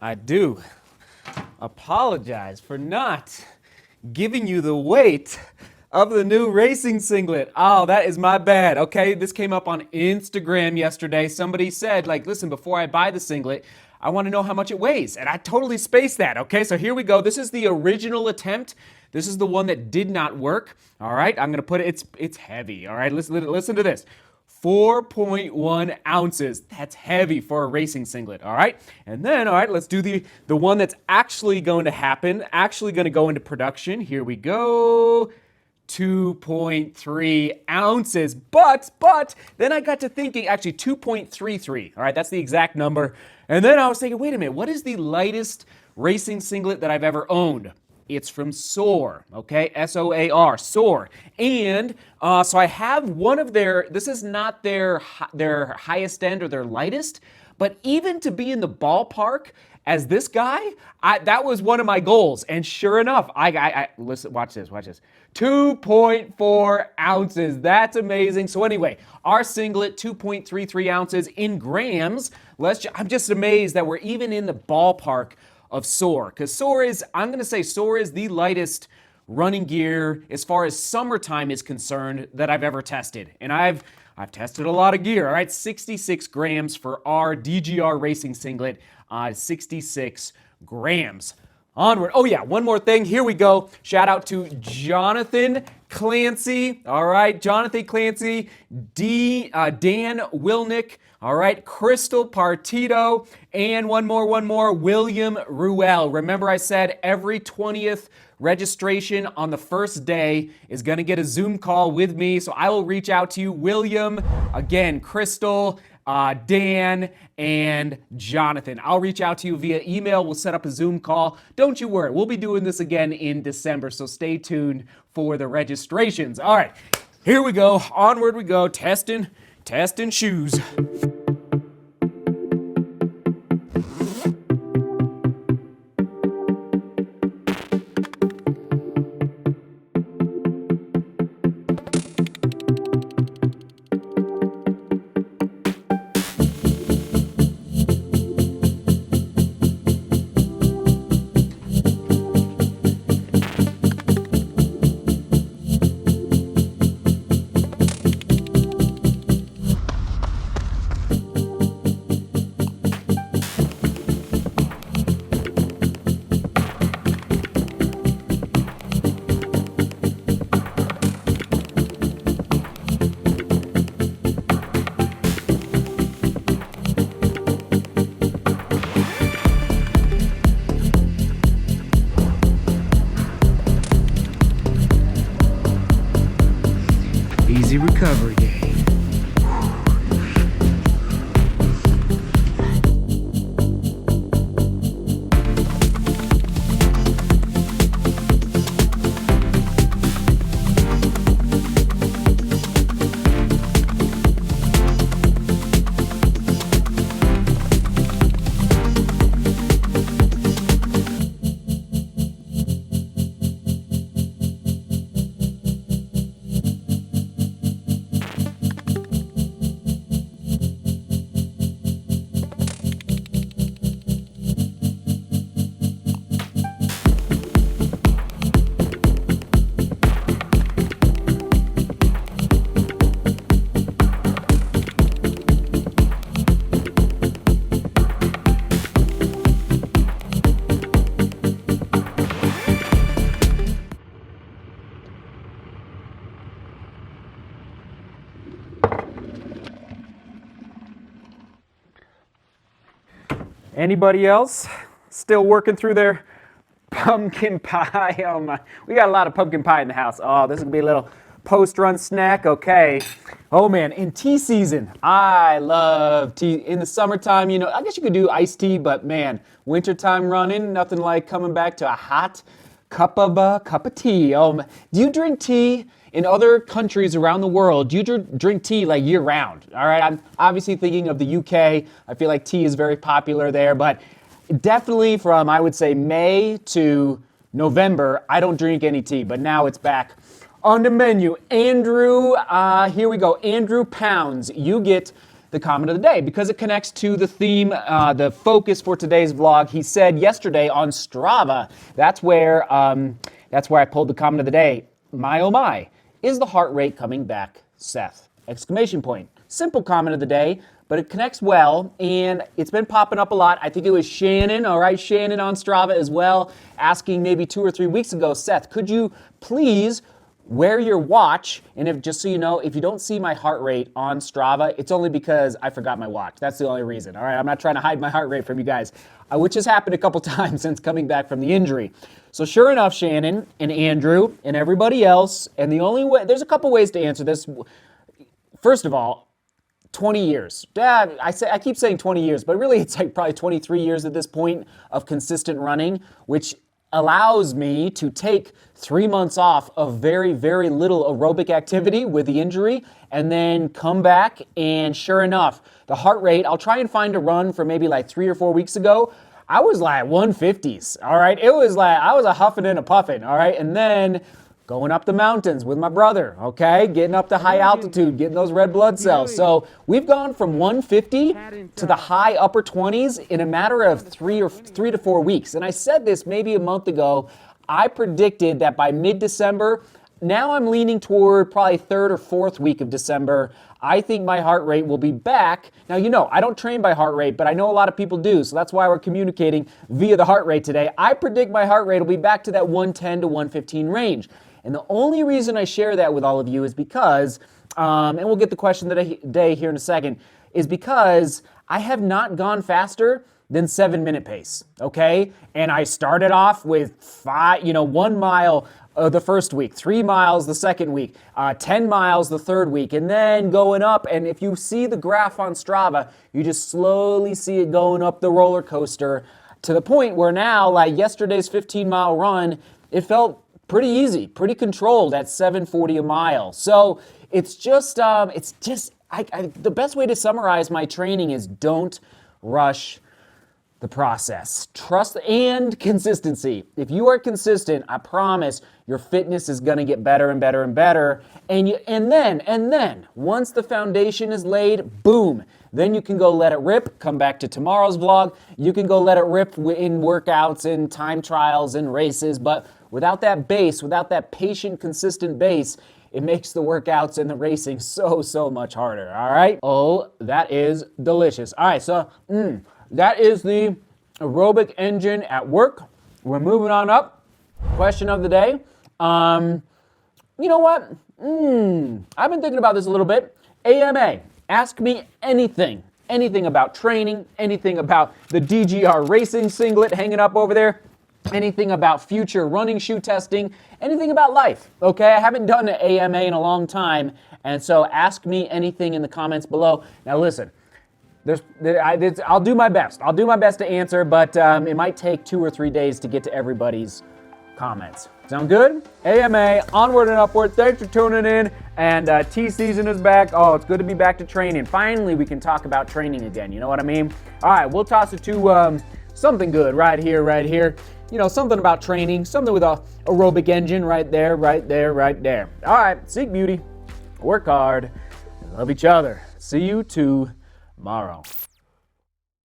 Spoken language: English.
I do apologize for not giving you the weight of the new racing singlet. Oh, that is my bad. Okay, this came up on Instagram yesterday. Somebody said, like, listen, before I buy the singlet, I want to know how much it weighs. And I totally spaced that. Okay, so here we go. This is the original attempt. This is the one that did not work. All right, I'm going to put it, it's heavy. All right, listen to this. 4.1 ounces. That's heavy for a racing singlet, all right? And then, all right, let's do the one that's actually going to happen, actually going to go into production. Here we go. 2.3 ounces. But then I got to thinking, actually 2.33, all right? That's the exact number. And then I was thinking, wait a minute, what is the lightest racing singlet that I've ever owned? It's from Soar, okay? S-O-A-R, Soar. And so I have one of their, this is not their highest end or their lightest, but even to be in the ballpark as this guy, that was one of my goals. And sure enough, listen, watch this. 2.4 ounces. That's amazing. So anyway, our singlet, 2.33 ounces in grams. I'm just amazed that we're even in the ballpark of Soar, because I'm going to say Soar is the lightest running gear as far as summertime is concerned that I've ever tested. And I've tested a lot of gear, all right? 66 grams for our DGR racing singlet, 66 grams. Onward. Oh yeah, one more thing. Here we go. Shout out to Jonathan Clancy. All right, Jonathan Clancy, Dan Wilnick. All right, Crystal Partito, and one more, William Ruel. Remember I said every 20th registration on the first day is going to get a Zoom call with me, so I will reach out to you, William, again, Crystal, Dan, and Jonathan. I'll reach out to you via email. We'll set up a Zoom call. Don't you worry. We'll be doing this again in December, so stay tuned for the registrations. All right, here we go. Onward we go. Testing shoes. Easy recovery day. Anybody else still working through their pumpkin pie? Oh my, we got a lot of pumpkin pie in the house. Oh, this is gonna be a little post-run snack, okay. Oh man, in tea season, I love tea. In the summertime, you know, I guess you could do iced tea, but man, wintertime running, nothing like coming back to a hot cup of tea. Do you drink tea in other countries around the world? Do you drink tea like year round? All right, I'm obviously thinking of the UK. I feel like tea is very popular there, but definitely from, I would say, May to November, I don't drink any tea, but now it's back on the menu. Andrew, here we go. Andrew Pounds, you get the comment of the day because it connects to the theme, the focus for today's vlog. He said yesterday on Strava, that's where I pulled the comment of the day. My oh my, is the heart rate coming back, Seth? Exclamation point. Simple comment of the day, but it connects well, and it's been popping up a lot. I think it was Shannon, all right, Shannon on Strava as well, asking maybe 2 or 3 weeks ago, Seth, could you please wear your watch? And if, just so you know, if you don't see my heart rate on Strava, it's only because I forgot my watch. That's the only reason, all right? I'm not trying to hide my heart rate from you guys, which has happened a couple times since coming back from the injury. So sure enough, Shannon and Andrew and everybody else, and the only way, there's a couple ways to answer this. First of all, 20 years. Dad, I keep saying 20 years, but really it's like probably 23 years at this point of consistent running, which allows me to take 3 months off of very, very little aerobic activity with the injury and then come back, and sure enough, the heart rate, I'll try and find a run for maybe like 3 or 4 weeks ago. I was like 150s, all right? It was like, I was a huffing and a puffing, all right? And then going up the mountains with my brother, okay? Getting up to high altitude, getting those red blood cells. So we've gone from 150 to the high upper 20s in a matter of 3 to 4 weeks. And I said this maybe a month ago. I predicted that by mid-December, now I'm leaning toward probably 3rd or 4th week of December, I think my heart rate will be back. Now, you know, I don't train by heart rate, but I know a lot of people do, so that's why we're communicating via the heart rate today. I predict my heart rate will be back to that 110 to 115 range. And the only reason I share that with all of you is because, and we'll get the question of the day here in a second, is because I have not gone faster than 7-minute pace, okay? And I started off with 1 mile the first week, 3 miles the second week, 10 miles the third week, and then going up. And if you see the graph on Strava, you just slowly see it going up the roller coaster to the point where now, like yesterday's 15-mile run, it felt pretty easy, pretty controlled at 7:40 a mile. So it's just, the best way to summarize my training is don't rush the process. Trust and consistency. If you are consistent, I promise your fitness is going to get better and better and better. And then, once the foundation is laid, boom, then you can go let it rip. Come back to tomorrow's vlog. You can go let it rip in workouts and time trials and races. But without that base, without that patient, consistent base, it makes the workouts and the racing so much harder, all right? Oh, that is delicious. All right, so that is the aerobic engine at work. We're moving on up. Question of the day. You know what? I've been thinking about this a little bit. AMA, ask me anything about training, anything about the DGR racing singlet hanging up over there, anything about future running shoe testing, anything about life, okay? I haven't done an AMA in a long time, and so ask me anything in the comments below. Now listen, I'll do my best. I'll do my best to answer, but it might take 2 or 3 days to get to everybody's comments. Sound good? AMA, onward and upward. Thanks for tuning in. And T season is back. Oh, it's good to be back to training. Finally, we can talk about training again. You know what I mean? All right, we'll toss it to something good right here. You know, something about training, something with a aerobic engine right there. All right, seek beauty, work hard, and love each other. See you tomorrow.